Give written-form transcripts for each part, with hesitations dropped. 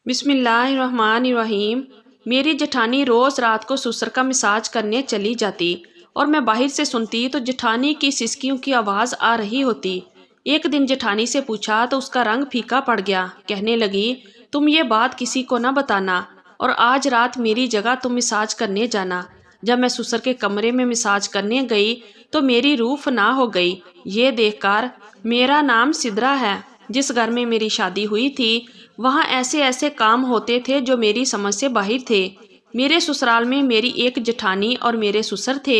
بسم اللہ الرحمن الرحیم۔ میری جٹھانی روز رات کو سسر کا مساج کرنے چلی جاتی اور میں باہر سے سنتی تو جٹھانی کی سسکیوں کی آواز آ رہی ہوتی۔ ایک دن جٹھانی سے پوچھا تو اس کا رنگ پھیکا پڑ گیا۔ کہنے لگی، تم یہ بات کسی کو نہ بتانا اور آج رات میری جگہ تم مساج کرنے جانا۔ جب میں سسر کے کمرے میں مساج کرنے گئی تو میری روح فنا ہو گئی۔ یہ دیکھ کر میرا نام سدرا ہے۔ جس گھر میں میری شادی ہوئی تھی وہاں ایسے ایسے کام ہوتے تھے جو میری سمجھ سے باہر تھے۔ میرے سسرال میں میری ایک جٹھانی اور میرے سسر تھے۔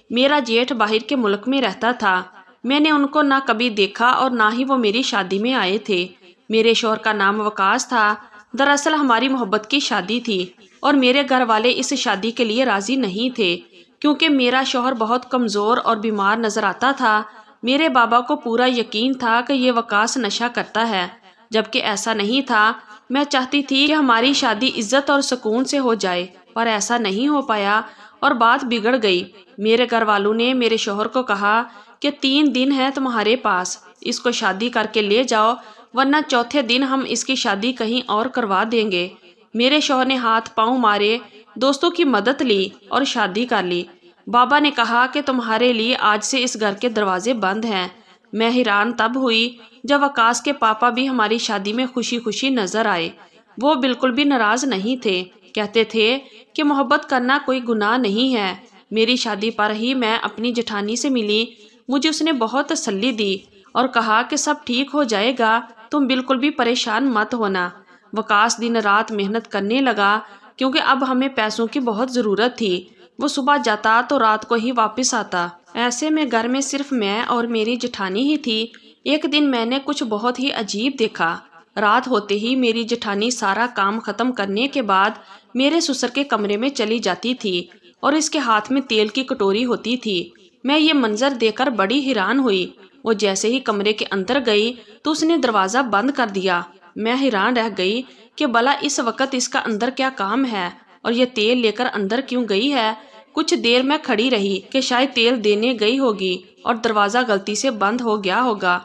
میرا جیٹھ باہر کے ملک میں رہتا تھا۔ میں نے ان کو نہ کبھی دیکھا اور نہ ہی وہ میری شادی میں آئے تھے۔ میرے شوہر کا نام وقاص تھا۔ دراصل ہماری محبت کی شادی تھی اور میرے گھر والے اس شادی کے لیے راضی نہیں تھے کیونکہ میرا شوہر بہت کمزور اور بیمار نظر آتا تھا۔ میرے بابا کو پورا یقین تھا کہ یہ وقاص نشہ کرتا ہے، جبکہ ایسا نہیں تھا۔ میں چاہتی تھی کہ ہماری شادی عزت اور سکون سے ہو جائے، پر ایسا نہیں ہو پایا اور بات بگڑ گئی۔ میرے گھر والوں نے میرے شوہر کو کہا کہ 3 دن ہے تمہارے پاس، اس کو شادی کر کے لے جاؤ ورنہ چوتھے دن ہم اس کی شادی کہیں اور کروا دیں گے۔ میرے شوہر نے ہاتھ پاؤں مارے، دوستوں کی مدد لی اور شادی کر لی۔ بابا نے کہا کہ تمہارے لیے آج سے اس گھر کے دروازے بند ہیں۔ میں حیران تب ہوئی جب وقاص کے پاپا بھی ہماری شادی میں خوشی خوشی نظر آئے۔ وہ بالکل بھی ناراض نہیں تھے، کہتے تھے کہ محبت کرنا کوئی گناہ نہیں ہے۔ میری شادی پر ہی میں اپنی جٹھانی سے ملی، مجھے اس نے بہت تسلی دی اور کہا کہ سب ٹھیک ہو جائے گا، تم بالکل بھی پریشان مت ہونا۔ وقاص دن رات محنت کرنے لگا کیونکہ اب ہمیں پیسوں کی بہت ضرورت تھی۔ وہ صبح جاتا تو رات کو ہی واپس آتا۔ ایسے میں گھر میں صرف میں اور میری جٹھانی ہی تھی۔ ایک دن میں نے کچھ بہت ہی عجیب دیکھا۔ رات ہوتے ہی میری جٹھانی سارا کام ختم کرنے کے بعد میرے سسر کے کمرے میں چلی جاتی تھی اور اس کے ہاتھ میں تیل کی کٹوری ہوتی تھی۔ میں یہ منظر دیکھ کر بڑی حیران ہوئی۔ وہ جیسے ہی کمرے کے اندر گئی تو اس نے دروازہ بند کر دیا۔ میں حیران رہ گئی کہ بھلا اس وقت اس کا اندر کیا کام ہے اور یہ تیل لے کر اندر کیوں گئی ہے۔ کچھ دیر میں کھڑی رہی کہ شاید تیل دینے گئی ہوگی اور دروازہ غلطی سے بند ہو گیا ہوگا۔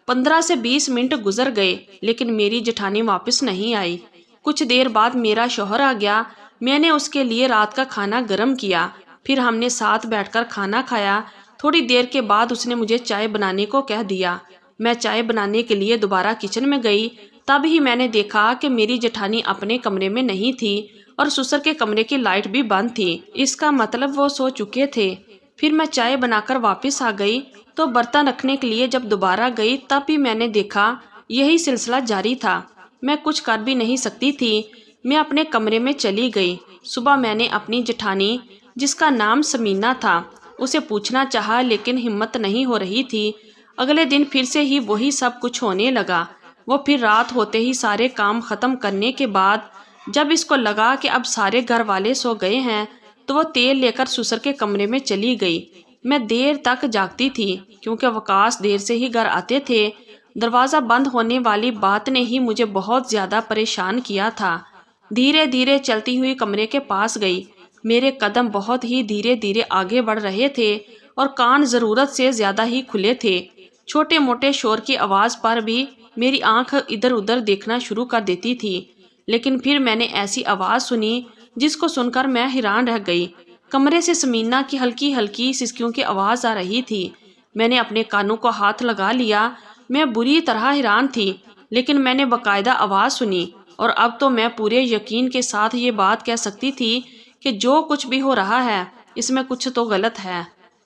15 سے 20 منٹ گزر گئے لیکن میری جٹھانی واپس نہیں آئی۔ کچھ دیر بعد میرا شوہر آ گیا۔ میں نے اس کے لیے رات کا کھانا گرم کیا، پھر ہم نے ساتھ بیٹھ کر کھانا کھایا۔ تھوڑی دیر کے بعد اس نے مجھے چائے بنانے کو کہہ دیا۔ میں چائے بنانے کے لیے دوبارہ کچن میں گئی، تب ہی میں نے دیکھا کہ میری جٹھانی اپنے کمرے میں نہیں تھی اور سسر کے کمرے کی لائٹ بھی بند تھی۔ اس کا مطلب وہ سو چکے تھے۔ پھر میں چائے بنا کر واپس آ گئی تو برتن رکھنے کے لیے جب دوبارہ گئی تب بھی میں نے دیکھا یہی سلسلہ جاری تھا۔ میں کچھ کر بھی نہیں سکتی تھی۔ میں اپنے کمرے میں چلی گئی۔ صبح میں نے اپنی جٹھانی، جس کا نام سمینہ تھا، اسے پوچھنا چاہا لیکن ہمت نہیں ہو رہی تھی۔ اگلے دن پھر سے ہی وہی سب کچھ ہونے لگا۔ وہ پھر رات ہوتے ہی سارے کام ختم کرنے کے بعد جب اس کو لگا کہ اب سارے گھر والے سو گئے ہیں تو وہ تیل لے کر سسر کے کمرے میں چلی گئی۔ میں دیر تک جاگتی تھی کیونکہ وقاص دیر سے ہی گھر آتے تھے۔ دروازہ بند ہونے والی بات نے ہی مجھے بہت زیادہ پریشان کیا تھا۔ دھیرے دھیرے چلتی ہوئی کمرے کے پاس گئی۔ میرے قدم بہت ہی دھیرے دھیرے آگے بڑھ رہے تھے اور کان ضرورت سے زیادہ ہی کھلے تھے۔ چھوٹے موٹے شور کی آواز پر بھی میری آنکھ ادھر ادھر دیکھنا شروع کر دیتی تھی، لیکن پھر میں نے ایسی آواز سنی جس کو سن کر میں حیران رہ گئی۔ کمرے سے سمینہ کی ہلکی ہلکی سسکیوں کی آواز آ رہی تھی۔ میں نے اپنے کانوں کو ہاتھ لگا لیا۔ میں بری طرح حیران تھی، لیکن میں نے باقاعدہ آواز سنی اور اب تو میں پورے یقین کے ساتھ یہ بات کہہ سکتی تھی کہ جو کچھ بھی ہو رہا ہے اس میں کچھ تو غلط ہے۔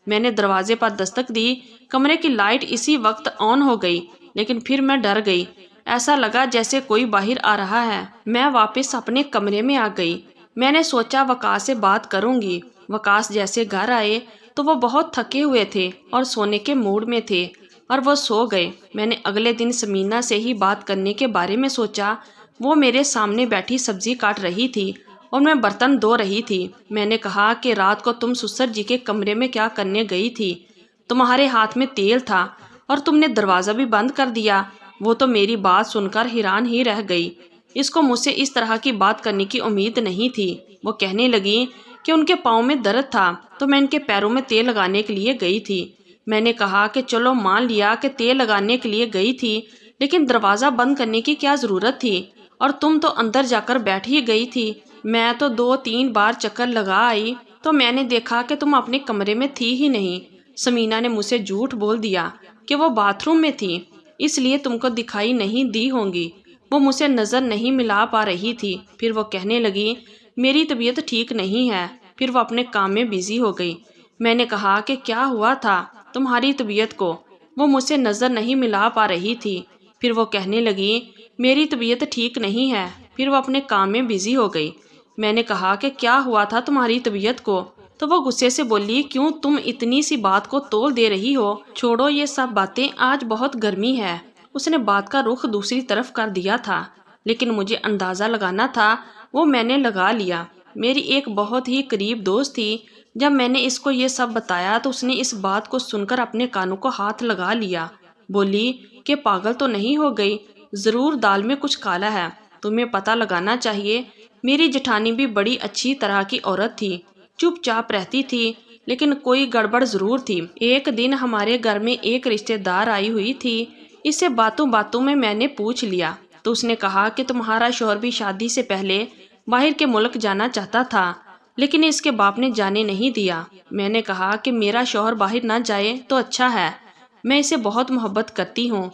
میں نے دروازے پر دستک دی۔ کمرے کی لائٹ اسی وقت آن ہو گئی، لیکن پھر میں ڈر گئی۔ ایسا لگا جیسے کوئی باہر آ رہا ہے۔ میں واپس اپنے کمرے میں آ گئی۔ میں نے سوچا وقاص سے بات کروں گی۔ وقاص جیسے گھر آئے تو وہ بہت تھکے ہوئے تھے اور سونے کے موڈ میں تھے اور وہ سو گئے۔ میں نے اگلے دن سمینہ سے ہی بات کرنے کے بارے میں سوچا۔ وہ میرے سامنے بیٹھی سبزی کاٹ رہی تھی اور میں برتن دھو رہی تھی۔ میں نے کہا کہ رات کو تم سسر جی کے کمرے میں کیا کرنے گئی تھی؟ تمہارے ہاتھ میں تیل تھا اور تم نے دروازہ بھی بند کر دیا۔ وہ تو میری بات سن کر حیران ہی رہ گئی۔ اس کو مجھ سے اس طرح کی بات کرنے کی امید نہیں تھی۔ وہ کہنے لگی کہ ان کے پاؤں میں درد تھا تو میں ان کے پیروں میں تیل لگانے کے لیے گئی تھی۔ میں نے کہا کہ چلو مان لیا کہ تیل لگانے کے لیے گئی تھی، لیکن دروازہ بند کرنے کی کیا ضرورت تھی؟ اور تم تو اندر جا کر بیٹھ ہی گئی تھی۔ میں تو 2-3 بار چکر لگا آئی تو میں نے دیکھا کہ تم اپنے کمرے میں تھی ہی نہیں۔ سمینا نے مجھ سے جھوٹ بول دیا کہ وہ باتھ روم میں تھی، اس لیے تم کو دکھائی نہیں دی ہوں گی۔ وہ مجھ سے نظر نہیں ملا پا رہی تھی۔ پھر وہ کہنے لگی میری طبیعت ٹھیک نہیں ہے۔ پھر وہ اپنے کام میں بزی ہو گئی۔ میں نے کہا کہ کیا ہوا تھا تمہاری طبیعت کو؟ وہ مجھ سے نظر نہیں ملا پا رہی تھی۔ پھر وہ کہنے لگی میری طبیعت ٹھیک نہیں ہے۔ پھر وہ اپنے کام میں بزی ہو گئی۔ میں نے کہا کہ کیا ہوا تھا تمہاری طبیعت کو؟ تو وہ غصے سے بولی کیوں تم اتنی سی بات کو تول دے رہی ہو؟ چھوڑو یہ سب باتیں، آج بہت گرمی ہے۔ اس نے بات کا رخ دوسری طرف کر دیا تھا، لیکن مجھے اندازہ لگانا تھا وہ میں نے لگا لیا۔ میری ایک بہت ہی قریب دوست تھی، جب میں نے اس کو یہ سب بتایا تو اس نے اس بات کو سن کر اپنے کانوں کو ہاتھ لگا لیا۔ بولی کہ پاگل تو نہیں ہو گئی، ضرور دال میں کچھ کالا ہے، تمہیں پتہ لگانا چاہیے۔ میری جٹھانی بھی بڑی اچھی طرح کی عورت تھی، چپ چاپ رہتی تھی، لیکن کوئی گڑبڑ ضرور تھی۔ ایک دن ہمارے گھر میں ایک رشتہ دار آئی ہوئی تھی، اس سے باتوں باتوں میں نے پوچھ لیا تو اس نے کہا کہ تمہارا شوہر بھی شادی سے پہلے باہر کے ملک جانا چاہتا تھا، لیکن اس کے باپ نے جانے نہیں دیا۔ میں نے کہا کہ میرا شوہر باہر نہ جائے تو اچھا ہے، میں اسے بہت محبت کرتی ہوں۔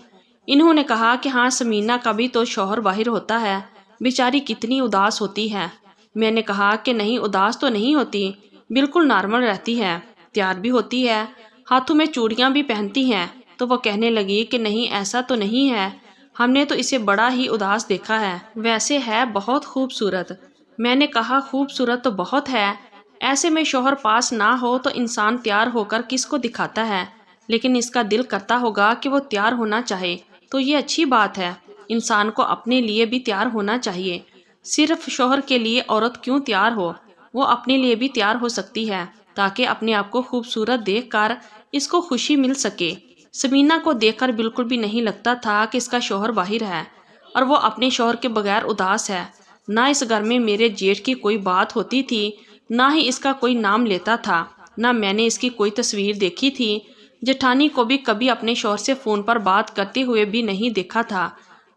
انہوں نے کہا کہ ہاں سمینا کا بھی تو شوہر باہر ہوتا ہے، بیچاری کتنی اداس ہوتی ہے۔ میں نے کہا کہ نہیں، اداس تو نہیں ہوتی، بالکل نارمل رہتی ہے، تیار بھی ہوتی ہے، ہاتھوں میں چوڑیاں بھی پہنتی ہیں۔ تو وہ کہنے لگی کہ نہیں ایسا تو نہیں ہے، ہم نے تو اسے بڑا ہی اداس دیکھا ہے، ویسے ہے بہت خوبصورت۔ میں نے کہا خوبصورت تو بہت ہے، ایسے میں شوہر پاس نہ ہو تو انسان تیار ہو کر کس کو دکھاتا ہے، لیکن اس کا دل کرتا ہوگا کہ وہ تیار ہونا چاہے تو یہ اچھی بات ہے۔ انسان کو اپنے لیے بھی تیار ہونا چاہیے، صرف شوہر کے لیے عورت کیوں تیار ہو، وہ اپنے لیے بھی تیار ہو سکتی ہے تاکہ اپنے آپ کو خوبصورت دیکھ کر اس کو خوشی مل سکے۔ سمینا کو دیکھ کر بالکل بھی نہیں لگتا تھا کہ اس کا شوہر باہر ہے اور وہ اپنے شوہر کے بغیر اداس ہے۔ نہ اس گھر میں میرے جیٹھ کی کوئی بات ہوتی تھی، نہ ہی اس کا کوئی نام لیتا تھا، نہ میں نے اس کی کوئی تصویر دیکھی تھی۔ جٹھانی کو بھی کبھی اپنے شوہر سے فون پر بات کرتے ہوئے بھی نہیں دیکھا تھا۔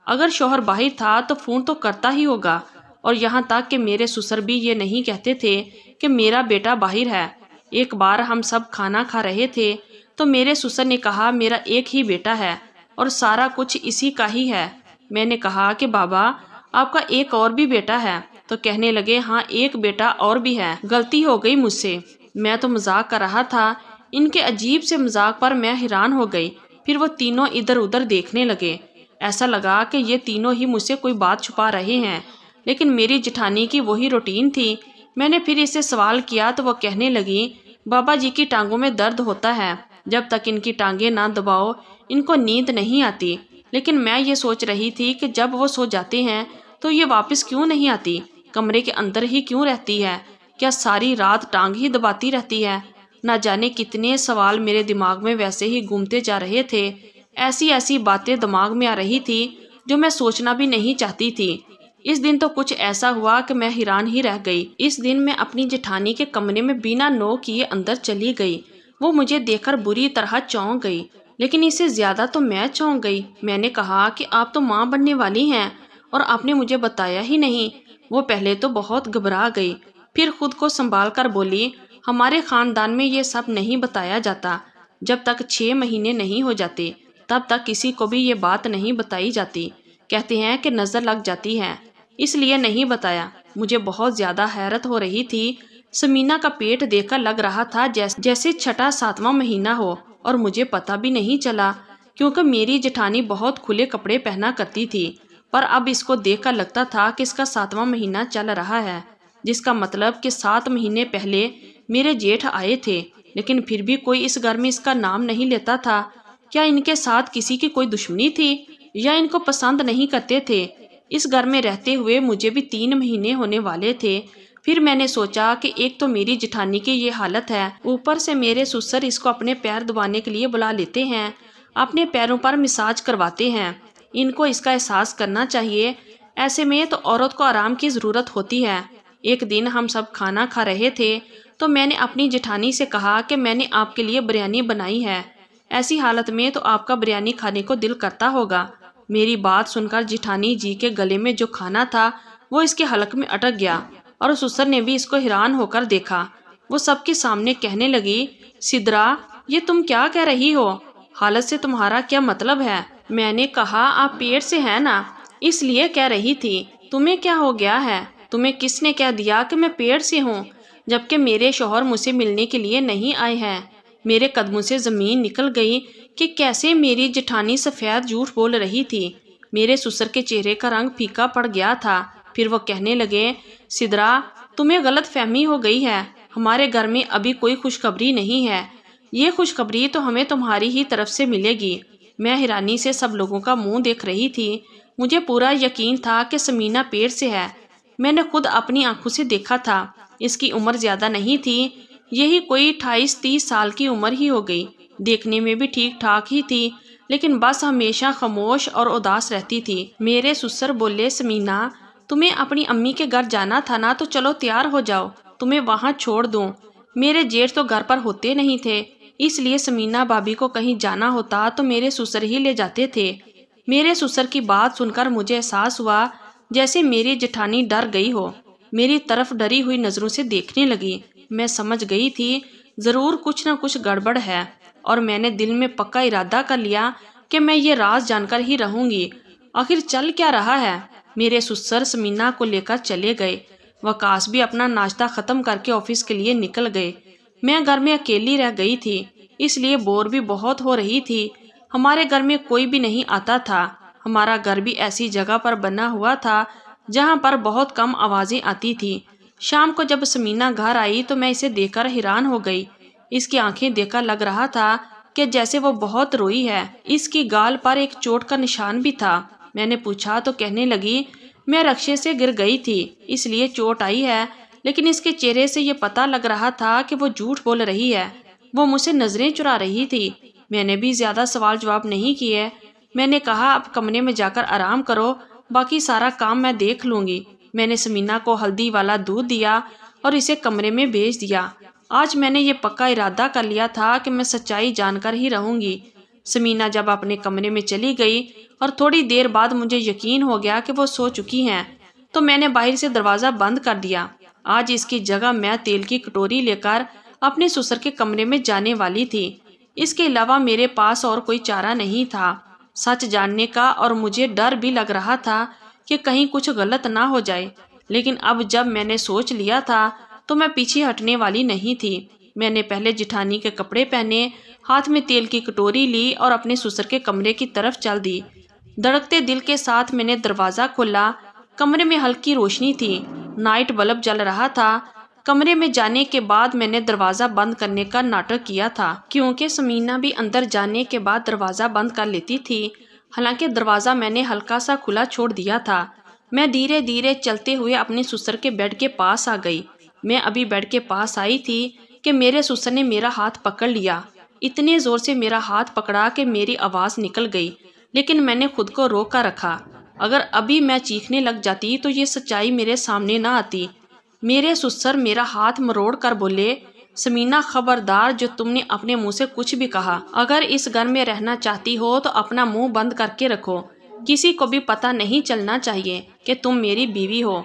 اگر شوہر باہر تھا تو فون تو کرتا ہی ہوگا، اور یہاں تک کہ میرے سسر بھی یہ نہیں کہتے تھے کہ میرا بیٹا باہر ہے۔ ایک بار ہم سب کھانا کھا رہے تھے تو میرے سسر نے کہا میرا ایک ہی بیٹا ہے اور سارا کچھ اسی کا ہی ہے۔ میں نے کہا کہ بابا آپ کا ایک اور بھی بیٹا ہے؟ تو کہنے لگے ہاں ایک بیٹا اور بھی ہے، غلطی ہو گئی مجھ سے، میں تو مذاق کر رہا تھا۔ ان کے عجیب سے مذاق پر میں حیران ہو گئی۔ پھر وہ تینوں ادھر ادھر دیکھنے لگے، ایسا لگا کہ یہ تینوں ہی مجھ سے کوئی بات چھپا رہے ہیں، لیکن میری جٹھانی کی وہی روٹین تھی۔ میں نے پھر اسے سوال کیا تو وہ کہنے لگی بابا جی کی ٹانگوں میں درد ہوتا ہے، جب تک ان کی ٹانگیں نہ دباؤ ان کو نیند نہیں آتی۔ لیکن میں یہ سوچ رہی تھی کہ جب وہ سو جاتے ہیں تو یہ واپس کیوں نہیں آتی، کمرے کے اندر ہی کیوں رہتی ہے، کیا ساری رات ٹانگ ہی دباتی رہتی ہے؟ نہ جانے کتنے سوال میرے دماغ میں ویسے ہی گھومتے جا رہے تھے، ایسی ایسی باتیں دماغ میں آ رہی تھی جو میں سوچنا بھی نہیں چاہتی تھی۔ اس دن تو کچھ ایسا ہوا کہ میں حیران ہی رہ گئی۔ اس دن میں اپنی جٹھانی کے کمرے میں بنا نو کیے اندر چلی گئی۔ وہ مجھے دیکھ کر بری طرح چونک گئی، لیکن اس سے زیادہ تو میں چونک گئی۔ میں نے کہا کہ آپ تو ماں بننے والی ہیں اور آپ نے مجھے بتایا ہی نہیں۔ وہ پہلے تو بہت گھبرا گئی، پھر خود کو سنبھال کر بولی ہمارے خاندان میں یہ سب نہیں بتایا جاتا، جب تک 6 مہینے نہیں ہو جاتے تب تک کسی کو بھی یہ بات نہیں بتائی جاتی، کہتے ہیں کہ نظر لگ جاتی ہے، اس لیے نہیں بتایا۔ مجھے بہت زیادہ حیرت ہو رہی تھی، سمینا کا پیٹ دیکھ کر لگ رہا تھا جیسے 6واں 7واں مہینہ ہو، اور مجھے پتہ بھی نہیں چلا کیونکہ میری جٹھانی بہت کھلے کپڑے پہنا کرتی تھی، پر اب اس کو دیکھ کر لگتا تھا کہ اس کا 7واں مہینہ چل رہا ہے، جس کا مطلب کہ 7 مہینے پہلے میرے جیٹھ آئے تھے، لیکن پھر بھی کوئی اس گھر میں اس کا نام نہیں لیتا تھا۔ کیا ان کے ساتھ کسی کی کوئی دشمنی تھی یا ان کو پسند نہیں کرتے تھے؟ اس گھر میں رہتے ہوئے مجھے بھی 3 مہینے ہونے والے تھے۔ پھر میں نے سوچا کہ ایک تو میری جٹھانی کی یہ حالت ہے، اوپر سے میرے سسر اس کو اپنے پیر دبانے کے لیے بلا لیتے ہیں، اپنے پیروں پر مساج کرواتے ہیں۔ ان کو اس کا احساس کرنا چاہیے، ایسے میں تو عورت کو آرام کی ضرورت ہوتی ہے۔ ایک دن ہم سب کھانا کھا رہے تھے تو میں نے اپنی جٹھانی سے کہا کہ میں نے آپ کے لیے بریانی بنائی ہے، ایسی حالت میں تو آپ کا بریانی کھانے کو دل کرتا ہوگا۔ میری بات سن کر جٹھانی جی کے گلے میں جو کھانا تھا وہ اس کے حلق میں اٹک گیا اور سسر نے بھی اس کو حیران ہو کر دیکھا۔ وہ سب کے سامنے کہنے لگی، سدرا یہ تم کیا کہہ رہی ہو؟ حالت سے تمہارا کیا مطلب ہے؟ میں نے کہا آپ پیٹ سے ہیں نا، اس لیے کہہ رہی تھی۔ تمہیں کیا ہو گیا ہے؟ تمہیں کس نے کہہ دیا کہ میں پیٹ سے ہوں، جبکہ میرے شوہر مجھ سے ملنے کے لیے نہیں آئے ہیں؟ میرے قدموں سے زمین نکل گئی کہ کیسے میری جٹھانی سفید جھوٹ بول رہی تھی۔ میرے سسر کے چہرے کا رنگ پھیکا پڑ گیا تھا۔ پھر وہ کہنے لگے، سدرا تمہیں غلط فہمی ہو گئی ہے، ہمارے گھر میں ابھی کوئی خوشخبری نہیں ہے، یہ خوشخبری تو ہمیں تمہاری ہی طرف سے ملے گی۔ میں حیرانی سے سب لوگوں کا منہ دیکھ رہی تھی۔ مجھے پورا یقین تھا کہ سمینہ پیٹ سے ہے۔ میں نے خود اپنی آنکھوں سے دیکھا تھا۔ اس کی عمر زیادہ نہیں تھی، یہی کوئی 28-30 سال کی عمر ہی ہو گئی۔ دیکھنے میں بھی ٹھیک ٹھاک ہی تھی، لیکن بس ہمیشہ خاموش اور اداس رہتی تھی۔ میرے سسر بولے، سمینہ تمہیں اپنی امی کے گھر جانا تھا نا، تو چلو تیار ہو جاؤ، تمہیں وہاں چھوڑ دوں۔ میرے جیٹھ تو گھر پر ہوتے نہیں تھے، اس لیے سمینہ بھابھی کو کہیں جانا ہوتا تو میرے سسر ہی لے جاتے تھے۔ میرے سسر کی بات سن کر مجھے احساس ہوا جیسے میری جٹھانی ڈر گئی ہو، میری طرف ڈری ہوئی نظروں سے دیکھنے لگی۔ میں سمجھ گئی تھی ضرور کچھ نہ کچھ گڑبڑ ہے، اور میں نے دل میں پکا ارادہ کر لیا کہ میں یہ راز جان کر ہی رہوں گی۔ آخر چل کیا رہا ہے؟ میرے سسر سمینہ کو لے کر چلے گئے۔ وقاص بھی اپنا ناشتہ ختم کر کے آفس کے لیے نکل گئے۔ میں گھر میں اکیلی رہ گئی تھی، اس لیے بور بھی بہت ہو رہی تھی۔ ہمارے گھر میں کوئی بھی نہیں آتا تھا۔ ہمارا گھر بھی ایسی جگہ پر بنا ہوا تھا جہاں پر بہت کم آوازیں آتی تھی۔ شام کو جب سمینہ گھر آئی تو میں اسے دیکھ کر حیران ہو گئی۔ اس کی آنکھیں دیکھ کر لگ رہا تھا کہ جیسے وہ بہت روئی ہے۔ اس کی گال پر ایک چوٹ کا نشان بھی تھا۔ میں نے پوچھا تو کہنے لگی، میں رکشے سے گر گئی تھی اس لیے چوٹ آئی ہے، لیکن اس کے چہرے سے یہ پتہ لگ رہا تھا کہ وہ جھوٹ بول رہی ہے، وہ مجھ سے نظریں چرا رہی تھی۔ میں نے بھی زیادہ سوال جواب نہیں کیے۔ میں نے کہا، اب کمرے میں جا کر آرام کرو، باقی سارا کام میں دیکھ لوں گی۔ میں نے سمینہ کو ہلدی والا دودھ دیا اور اسے کمرے میں بھیج دیا۔ آج میں نے یہ پکا ارادہ کر لیا تھا کہ میں سچائی جان کر ہی رہوں گی۔ سمینہ جب اپنے کمرے میں چلی گئی اور تھوڑی دیر بعد مجھے یقین ہو گیا کہ وہ سو چکی ہیں، تو میں نے باہر سے دروازہ بند کر دیا۔ آج اس کی جگہ میں تیل کی کٹوری لے کر اپنے سسر کے کمرے میں جانے والی تھی۔ اس کے علاوہ میرے پاس اور کوئی چارہ نہیں تھا سچ جاننے کا، اور مجھے ڈر بھی لگ رہا تھا کہ کہیں کچھ غلط نہ ہو جائے۔ لیکن اب جب میں نے سوچ لیا تھا تو میں پیچھے ہٹنے والی نہیں تھی۔ میں نے پہلے جٹھانی کے کپڑے پہنے، ہاتھ میں تیل کی کٹوری لی اور اپنے سسر کے کمرے کی طرف چل دی۔ دھڑکتے دل کے ساتھ میں نے دروازہ کھولا۔ کمرے میں ہلکی روشنی تھی، نائٹ بلب جل رہا تھا۔ کمرے میں جانے کے بعد میں نے دروازہ بند کرنے کا ناٹک کیا تھا، کیونکہ سمینہ بھی اندر جانے کے بعد دروازہ بند کر لیتی تھی۔ حالانکہ دروازہ میں نے ہلکا سا کھلا چھوڑ دیا تھا۔ میں دھیرے دھیرے چلتے ہوئے اپنے سسر کے بیڈ کے پاس آ گئی۔ میں ابھی بیڈ کے پاس آئی تھی کہ میرے سسر نے میرا ہاتھ پکڑ لیا۔ اتنے زور سے میرا ہاتھ پکڑا کہ میری آواز نکل گئی، لیکن میں نے خود کو روکا رکھا۔ اگر ابھی میں چیخنے لگ جاتی تو یہ سچائی میرے سامنے نہ آتی۔ میرے سسر میرا ہاتھ مروڑ کر بولے، سمینہ خبردار، جو تم نے اپنے منہ سے کچھ بھی کہا، اگر اس گھر میں رہنا چاہتی ہو تو اپنا منہ بند کر کے رکھو۔ کسی کو بھی پتہ نہیں چلنا چاہیے کہ تم میری بیوی ہو۔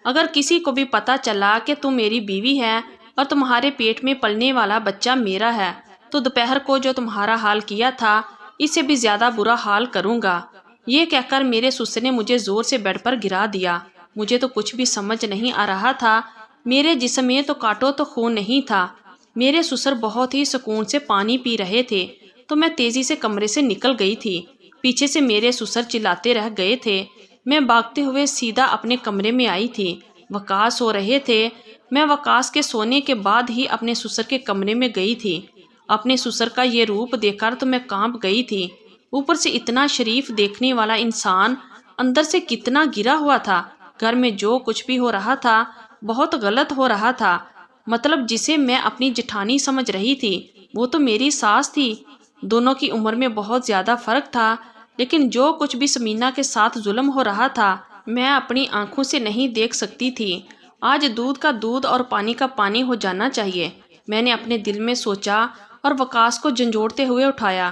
اگر کسی کو بھی پتہ چلا کہ تم میری بیوی ہے اور تمہارے پیٹ میں پلنے والا بچہ میرا ہے، تو دوپہر کو جو تمہارا حال کیا تھا اس سے بھی زیادہ برا حال کروں گا۔ یہ کہہ کر میرے سسر نے مجھے زور سے بیڈ پر گرا دیا۔ مجھے تو کچھ بھی سمجھ نہیں آ رہا تھا۔ میرے جسم میں تو کاٹو تو خون نہیں تھا۔ میرے سسر بہت ہی سکون سے پانی پی رہے تھے تو میں تیزی سے کمرے سے نکل گئی تھی۔ پیچھے سے میرے سسر چلاتے رہ گئے تھے۔ میں بھاگتے ہوئے سیدھا اپنے کمرے میں آئی تھی۔ وقاص سو رہے تھے۔ میں وقاص کے سونے کے بعد ہی اپنے سسر کے کمرے میں گئی تھی۔ اپنے سسر کا یہ روپ دیکھ کر تو میں کانپ گئی تھی۔ اوپر سے اتنا شریف دیکھنے والا انسان اندر سے کتنا گرا ہوا تھا۔ گھر میں جو کچھ بھی ہو رہا تھا بہت غلط ہو رہا تھا۔ مطلب جسے میں اپنی جٹھانی سمجھ رہی تھی وہ تو میری ساس تھی۔ دونوں کی عمر میں بہت زیادہ فرق تھا، لیکن جو کچھ بھی سمینہ کے ساتھ ظلم ہو رہا تھا میں اپنی آنکھوں سے نہیں دیکھ سکتی تھی۔ آج دودھ کا دودھ اور پانی کا پانی ہو جانا چاہیے، میں نے اپنے دل میں سوچا اور وقاص کو جھنجھوڑتے ہوئے اٹھایا۔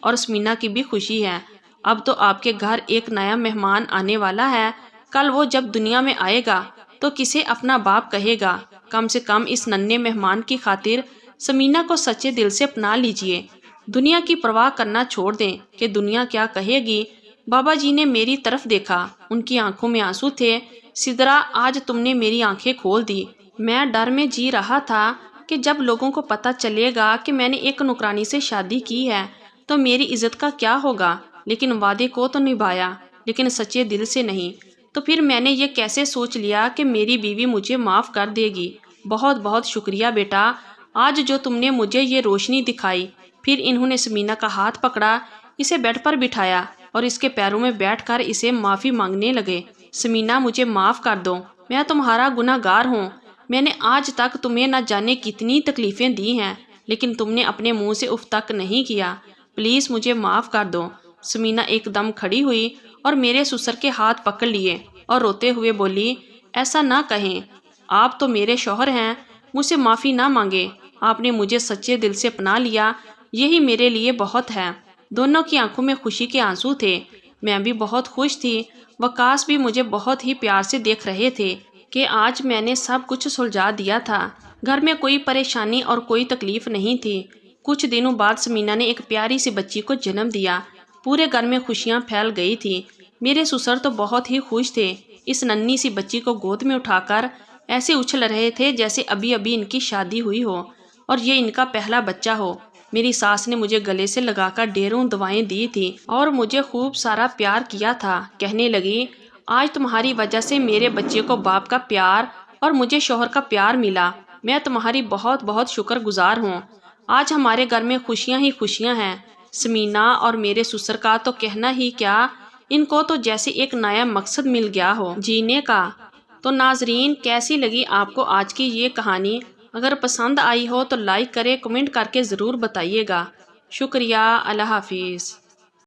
اور سمینا کی بھی خوشی ہے۔ اب تو آپ کے گھر ایک نیا مہمان آنے والا ہے، کل وہ جب دنیا میں آئے گا تو کسے اپنا باپ کہے گا؟ کم سے کم اس ننھے مہمان کی خاطر سمینا کو سچے دل سے اپنا لیجئے۔ دنیا کی پرواہ کرنا چھوڑ دیں کہ دنیا کیا کہے گی۔ بابا جی نے میری طرف دیکھا، ان کی آنکھوں میں آنسو تھے۔ سدرا، آج تم نے میری آنکھیں کھول دی۔ میں ڈر میں جی رہا تھا کہ جب لوگوں کو پتہ چلے گا کہ میں نے ایک نوکرانی سے شادی کی ہے تو میری عزت کا کیا ہوگا، لیکن وعدے کو تو نبھایا، لیکن سچے دل سے نہیں۔ تو پھر میں نے یہ کیسے سوچ لیا کہ میری بیوی مجھے معاف کر دے گی۔ بہت بہت شکریہ بیٹا، آج جو تم نے مجھے یہ روشنی دکھائی۔ پھر انہوں نے سمینا کا ہاتھ پکڑا، اسے بیڈ پر بٹھایا اور اس کے پیروں میں بیٹھ کر اسے معافی مانگنے لگے۔ سمینا، مجھے معاف کر دو، میں تمہارا گناہ گار ہوں۔ میں نے آج تک تمہیں نہ جانے کتنی تکلیفیں دی ہیں، لیکن تم نے اپنے منہ سے اف تک نہیں کیا۔ پلیز مجھے معاف کر دو۔ سمینا ایک دم کھڑی ہوئی اور میرے سسر کے ہاتھ پکڑ لیے اور روتے ہوئے بولی، ایسا نہ کہیں، آپ تو میرے شوہر ہیں، مجھ سے معافی نہ مانگے۔ آپ نے مجھے سچے دل سے اپنا لیا، یہی میرے لیے بہت ہے۔ دونوں کی آنکھوں میں خوشی کے آنسو تھے۔ میں بھی بہت خوش تھی، وقاص بھی مجھے بہت ہی پیار سے دیکھ رہے تھے کہ آج میں نے سب کچھ سلجھا دیا تھا۔ گھر میں کوئی پریشانی اور کوئی تکلیف نہیں تھی۔ کچھ دنوں بعد سمینا نے ایک پیاری سی بچی کو جنم دیا۔ پورے گھر میں خوشیاں پھیل گئی تھی۔ میرے سسر تو بہت ہی خوش تھے۔ اس ننھی سی بچی کو گود میں اٹھا کر ایسے اچھل رہے تھے جیسے ابھی ابھی ان کی شادی ہوئی ہو اور یہ ان کا پہلا بچہ ہو۔ میری ساس نے مجھے گلے سے لگا کر ڈھیروں دعائیں دی تھی اور مجھے خوب سارا پیار کیا تھا۔ کہنے لگی، آج تمہاری وجہ سے میرے بچے کو باپ کا پیار اور مجھے شوہر کا پیار ملا۔ میں تمہاری بہت بہت شکر گزار ہوں۔ آج ہمارے گھر میں خوشیاں ہی خوشیاں ہیں۔ سمینا اور میرے سسر کا تو کہنا ہی کیا، ان کو تو جیسے ایک نیا مقصد مل گیا ہو جینے کا۔ تو ناظرین، کیسی لگی آپ کو آج کی یہ کہانی؟ اگر پسند آئی ہو تو لائک کرے، کمنٹ کر کے ضرور بتائیے گا۔ شکریہ، اللہ حافظ۔